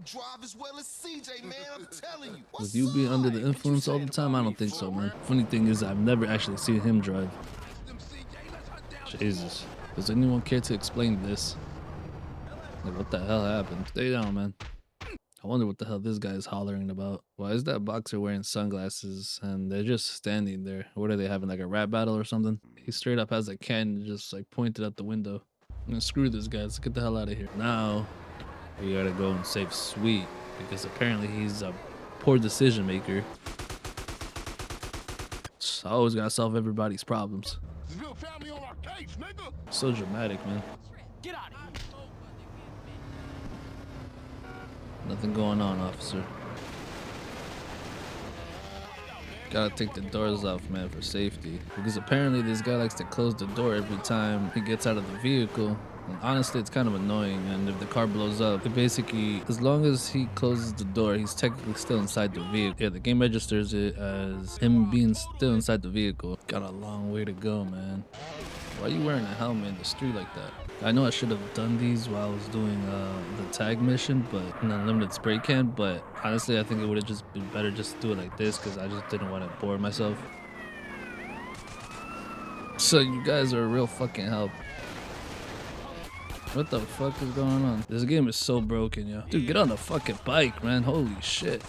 drive as well as CJ, man. I'm telling you. With you being under the influence all the time, I don't think so, man. Funny thing is, I've never actually seen him drive. Jesus. Does anyone care to explain this? Like, what the hell happened? Stay down, man. I wonder what the hell this guy is hollering about. Why is that boxer wearing sunglasses and they're just standing there? What are they having, like a rap battle or something? He straight up has a can just like pointed out the window. Screw this guy. Let's get the hell out of here. Now, we gotta go and save Sweet because apparently he's a poor decision maker. I always gotta solve everybody's problems. So dramatic, man. Get out of here. Nothing going on, officer. Gotta take the doors off, man, for safety. Because apparently this guy likes to close the door every time he gets out of the vehicle. And honestly, it's kind of annoying. And if the car blows up, it basically, as long as he closes the door, he's technically still inside the vehicle. Yeah, the game registers it as him being still inside the vehicle. Got a long way to go, man. Why are you wearing a helmet in the street like that? I know I should have done these while I was doing the tag mission, but an unlimited spray can. But honestly, I think it would have just been better just to do it like this because I just didn't want to bore myself. So you guys are a real fucking help. What the fuck is going on? This game is so broken, yo. Dude, get on the fucking bike, man. Holy shit.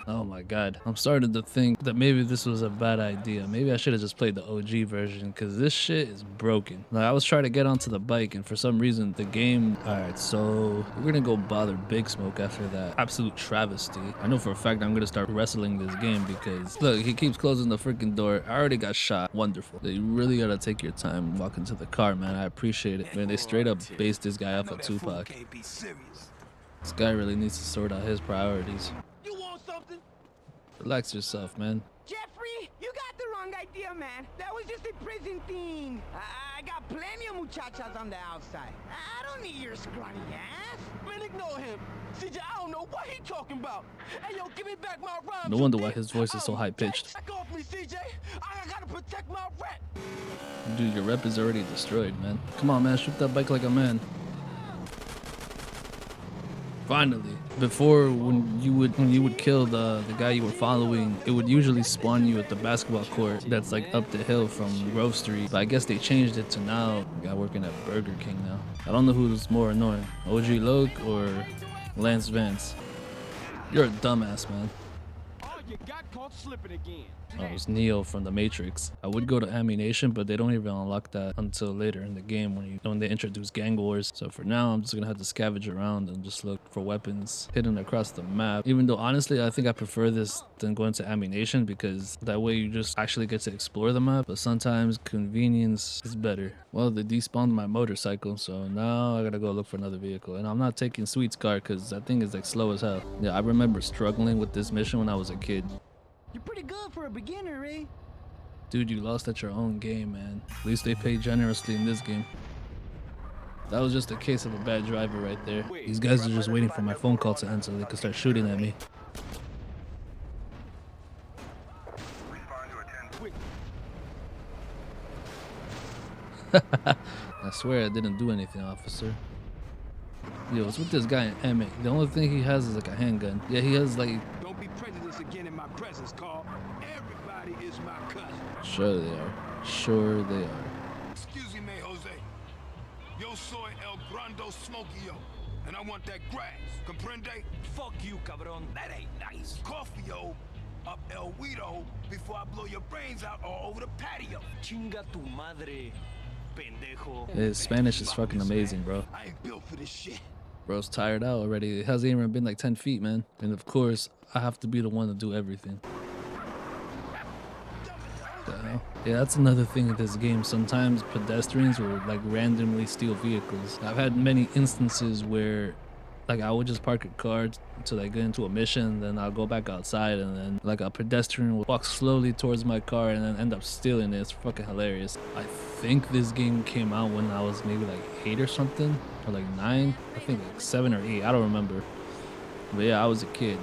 Oh my god. I'm starting to think that maybe this was a bad idea. Maybe I should have just played the OG version because this shit is broken. Like, I was trying to get onto the bike and for some reason the game... Alright, so we're gonna go bother Big Smoke after that absolute travesty. I know for a fact I'm gonna start wrestling this game because look, he keeps closing the freaking door. I already got shot. Wonderful. You really gotta take your time walking to the car, man. I appreciate it. Man, they straight up based this guy off of Tupac. This guy really needs to sort out his priorities. Relax yourself, man. Jeffrey, you got the wrong idea, man. That was just a prison thing. I got plenty of muchachas on the outside. I don't need your scrawny ass. Man, ignore him. CJ, I don't know what he talking about. Hey, yo, give me back my rhymes. No wonder why his voice is so high-pitched. Back off me, CJ. I gotta protect my rep. Dude, your rep is already destroyed, man. Come on, man. Shoot that bike like a man. Finally. Before, when you would kill the guy you were following, it would usually spawn you at the basketball court that's like up the hill from Grove Street. But I guess they changed it to now. The guy working at Burger King now. I don't know who's more annoying, OG Loke or Lance Vance. You're a dumbass, man. Oh, you got caught slipping again. Oh, it's Neo from the Matrix. I would go to Ammunition, but they don't even unlock that until later in the game when they introduce gang wars. So for now, I'm just gonna have to scavenge around and just look for weapons hidden across the map. Even though honestly, I think I prefer this than going to Ammunition because that way you just actually get to explore the map. But sometimes convenience is better. Well, they despawned my motorcycle, so now I gotta go look for another vehicle. And I'm not taking Sweet's car because that thing is like slow as hell. Yeah, I remember struggling with this mission when I was a kid. You're pretty good for a beginner, eh? Dude, you lost at your own game, man. At least they paid generously in this game. That was just a case of a bad driver right there. These guys are just waiting for my phone call to end so they can start shooting at me. I swear I didn't do anything, officer. Yo, what's with this guy in Emmett? The only thing he has is like a handgun. Yeah, he has like... Don't be prejudiced again in my presence, Carl. Everybody is my cousin. Sure they are. Sure they are. Excuse me, Jose. Yo soy El Grando Smokey, and I want that grass. Comprende? Fuck you, cabron. That ain't nice. Coffee, yo. Up El Guido before I blow your brains out all over the patio. Chinga tu madre, pendejo. His Spanish is fucking amazing, bro. I ain't built for this shit. Bro's tired out already. It hasn't even been like 10 feet, man. And of course, I have to be the one to do everything. The hell? Yeah, that's another thing in this game. Sometimes pedestrians will like randomly steal vehicles. I've had many instances where like I would just park a car to like get into a mission, then I'll go back outside and then like a pedestrian will walk slowly towards my car and then end up stealing it. It's fucking hilarious. I think this game came out when I was maybe like 8 or something, or like 9. I think like 7 or 8, I don't remember. But yeah, I was a kid.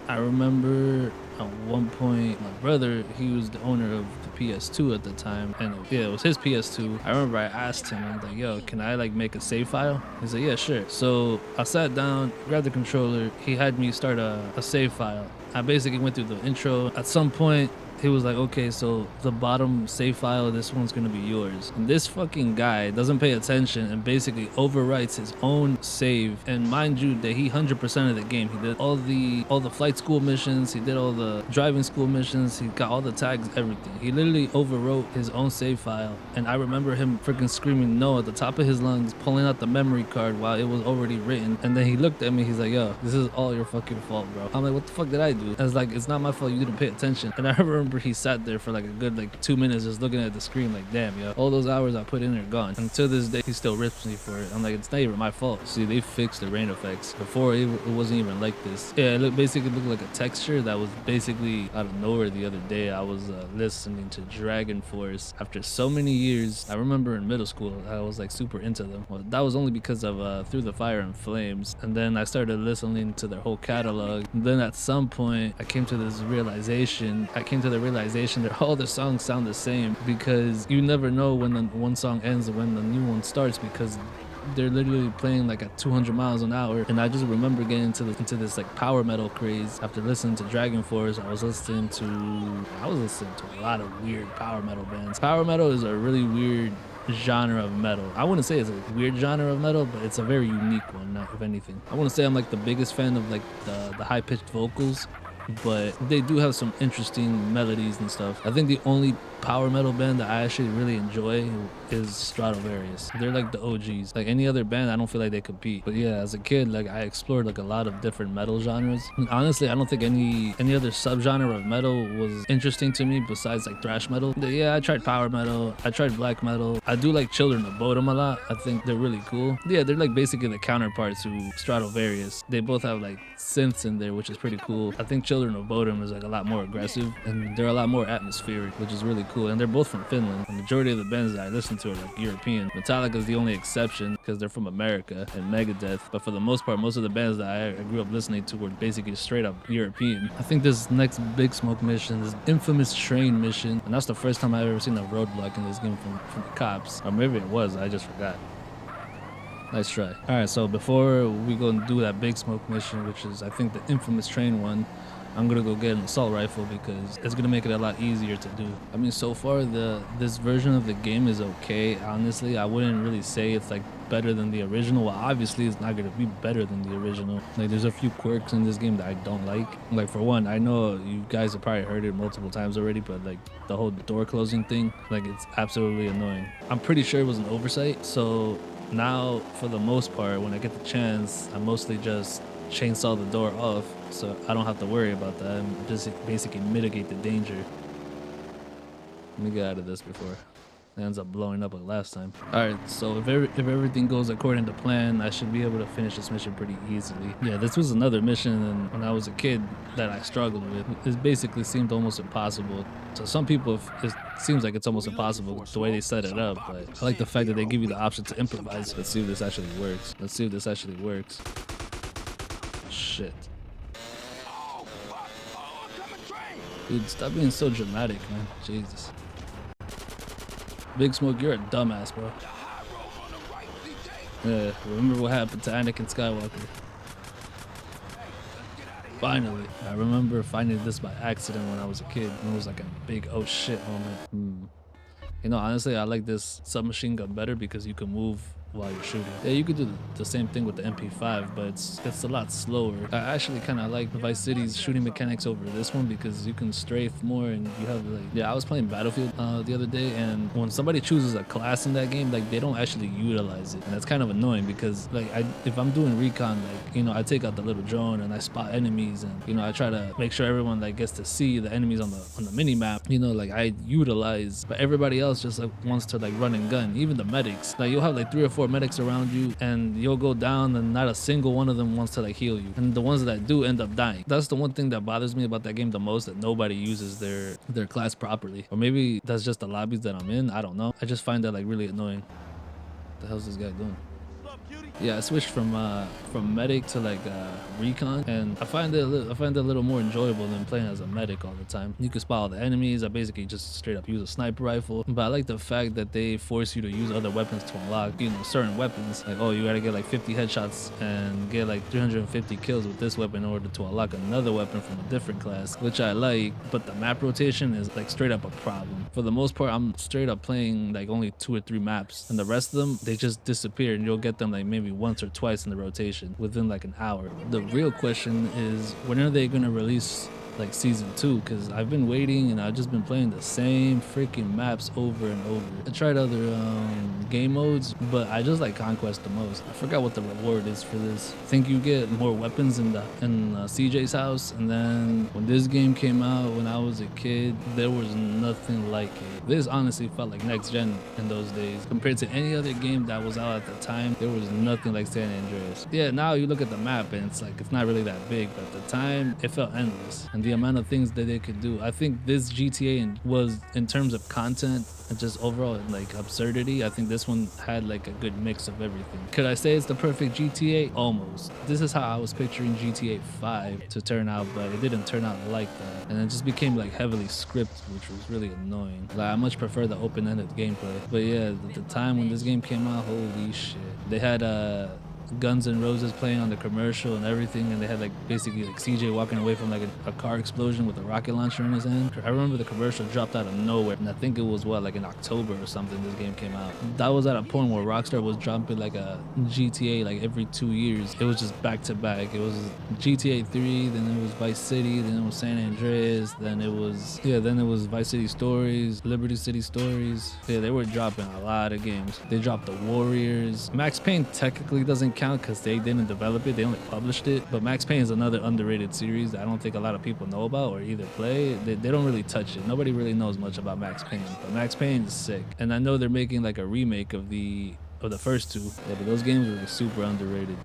I remember at one point my brother, he was the owner of the PS2 at the time, and yeah, it was his PS2. I remember I asked him, I'm like, yo, can I like make a save file? He's like, yeah, sure. So I sat down, grabbed the controller. He had me start a save file. I basically went through the intro. At some point, he was like, okay, so the bottom save file, this one's gonna be yours. And this fucking guy doesn't pay attention and basically overwrites his own save. And mind you, that he 100% of the game. He did all the flight school missions. He did all the driving school missions. He got all the tags, everything. He literally overwrote his own save file. And I remember him freaking screaming no at the top of his lungs, pulling out the memory card while it was already written. And then he looked at me. He's like, yo, this is all your fucking fault, bro. I'm like, what the fuck did I do? I was like, it's not my fault. You didn't pay attention. And I remember he sat there for like a good 2 minutes just looking at the screen like, damn, yo, all those hours I put in are gone. And to this day he still rips me for it. I'm like, it's not even my fault. See, they fixed the rain effects. Before it wasn't even like this. Yeah, it basically looked like a texture that was basically out of nowhere. The other day I was listening to Dragon Force after so many years. I remember in middle school I was like super into them. Well, that was only because of Through the Fire and Flames. And then I started listening to their whole catalog. And then at some point I came to the realization that all the songs sound the same, because you never know when the one song ends and when the new one starts, because they're literally playing like at 200 miles an hour. And I just remember getting into this like power metal craze after listening to Dragon Force. I was listening to a lot of weird power metal bands. Power metal is a really weird genre of metal. I wouldn't say it's a weird genre of metal, but it's a very unique one, not if anything. I wouldn't say I'm like the biggest fan of like the high-pitched vocals, but they do have some interesting melodies and stuff. I think the only power metal band that I actually really enjoy is Stratovarius. They're like the OGs. Like any other band, I don't feel like they compete. But yeah, as a kid, like I explored like a lot of different metal genres. And honestly, I don't think any other subgenre of metal was interesting to me besides like thrash metal. But yeah, I tried power metal. I tried black metal. I do like Children of Bodom a lot. I think they're really cool. Yeah, they're like basically the counterparts to Stratovarius. They both have like synths in there, which is pretty cool. I think Children of Bodom is like a lot more aggressive and they're a lot more atmospheric, which is really cool. And they're both from Finland. The majority of the bands that I listen to are like European. Metallica is the only exception because they're from America, and Megadeth. But for the most part, most of the bands that I grew up listening to were basically straight up European. I think this next Big Smoke mission, this infamous train mission, and that's the first time I've ever seen a roadblock in this game from the cops. Or maybe it was, I just forgot. Nice try. Alright, so before we go and do that Big Smoke mission, which is I think the infamous train one, I'm gonna go get an assault rifle because it's gonna make it a lot easier to do. I mean, so far this version of the game is okay. Honestly, I wouldn't really say it's like better than the original. Well, obviously it's not gonna be better than the original. Like there's a few quirks in this game that I don't like. Like for one, I know you guys have probably heard it multiple times already, but like the whole door closing thing, like it's absolutely annoying. I'm pretty sure it was an oversight. So now for the most part, when I get the chance, I mostly just chainsaw the door off so I don't have to worry about that and just basically mitigate the danger. Let me get out of this before it ends up blowing up like last time. Alright, so if everything goes according to plan, I should be able to finish this mission pretty easily. Yeah, this was another mission when I was a kid that I struggled with. It basically seemed almost impossible. To some people, it seems like it's almost impossible the way they set it up, but I like the fact that they give you the option to improvise. Let's see if this actually works. Shit. Dude, stop being so dramatic, man. Jesus. Big Smoke, you're a dumbass, bro. Yeah, remember what happened to Anakin Skywalker. Finally. I remember finding this by accident when I was a kid. It was like a big oh shit moment. You know, honestly, I like this submachine gun better because you can move while you're shooting. Yeah, you could do the same thing with the MP5, but it's a lot slower. I actually kind of like Vice City's shooting mechanics over this one because you can strafe more and you have like, yeah, I was playing Battlefield the other day, and when somebody chooses a class in that game, like they don't actually utilize it, and that's kind of annoying because like if I'm doing recon, like, you know, I take out the little drone and I spot enemies, and you know, I try to make sure everyone like gets to see the enemies on the mini map, you know, like I utilize, but everybody else just like wants to like run and gun. Even the medics, like you'll have like 3 or 4 medics around you and you'll go down and not a single one of them wants to like heal you, and the ones that do end up dying. That's the one thing that bothers me about that game the most, that nobody uses their class properly. Or maybe that's just the lobbies that I'm in, I don't know. I just find that like really annoying. What the hell's this guy doing? What's up, cutie? Yeah, I switched from medic to like recon, and I find it a little more enjoyable than playing as a medic all the time. You can spot all the enemies. I basically just straight up use a sniper rifle, but I like the fact that they force you to use other weapons to unlock, you know, certain weapons. Like, oh, you gotta get like 50 headshots and get like 350 kills with this weapon in order to unlock another weapon from a different class, which I like. But the map rotation is like straight up a problem. For the most part, I'm straight up playing like only 2 or 3 maps, and the rest of them, they just disappear, and you'll get them like maybe once or twice in the rotation within like an hour. The real question is, when are they gonna release like season 2? Because I've been waiting and I've just been playing the same freaking maps over and over. I tried other game modes, but I just like Conquest the most. I forgot what the reward is for this. I think you get more weapons in CJ's house, and then when this game came out when I was a kid, there was nothing like it. This honestly felt like next gen in those days. Compared to any other game that was out at the time, there was nothing like San Andreas. Yeah, now you look at the map and it's like, it's not really that big, but at the time it felt endless. And the amount of things that they could do, I think this GTA was, in terms of content and just overall like absurdity, I think this one had like a good mix of everything. Could I say it's the perfect GTA? Almost. This is how I was picturing GTA 5 to turn out, but it didn't turn out like that, and it just became like heavily scripted, which was really annoying. Like, I much prefer the open-ended gameplay. But yeah, the time when this game came out, holy shit, they had Guns N' Roses playing on the commercial and everything, and they had like basically like CJ walking away from like a car explosion with a rocket launcher in his hand. I remember the commercial dropped out of nowhere, and I think it was like in October or something this game came out. That was at a point where Rockstar was dropping like a GTA like every 2 years. It was just back to back. It was GTA 3, then it was Vice City, then it was San Andreas, then it was Vice City Stories, Liberty City Stories. Yeah, they were dropping a lot of games. They dropped The Warriors. Max Payne technically doesn't count because they didn't develop it, they only published it. But Max Payne is another underrated series that I don't think a lot of people know about or either play. They don't really touch it. Nobody really knows much about Max Payne, but Max Payne is sick. And I know they're making like a remake of the first 2. Yeah, but those games were super underrated.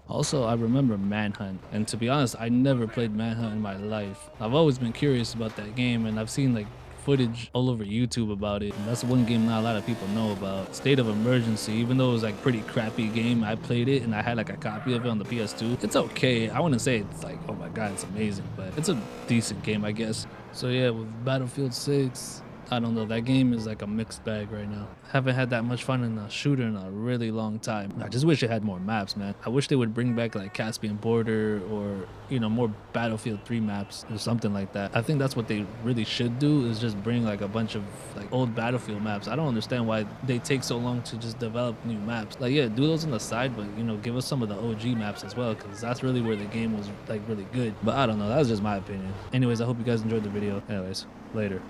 Also, I remember Manhunt, and to be honest, I never played Manhunt in my life. I've always been curious about that game, and I've seen like footage all over YouTube about it. And that's one game not a lot of people know about. State of Emergency, even though it was like pretty crappy game, I played it and I had like a copy of it on the PS2. It's okay. I wouldn't say it's like, oh my god, it's amazing, but it's a decent game, I guess. So yeah, with Battlefield 6, I don't know, that game is like a mixed bag right now. Haven't had that much fun in a shooter in a really long time. I just wish it had more maps, man. I wish they would bring back like Caspian Border, or, you know, more Battlefield 3 maps or something like that. I think that's what they really should do, is just bring like a bunch of like old Battlefield maps. I don't understand why they take so long to just develop new maps. Like, yeah, do those on the side, but, you know, give us some of the OG maps as well, because that's really where the game was like really good. But I don't know, that was just my opinion. Anyways, I hope you guys enjoyed the video. Anyways, later.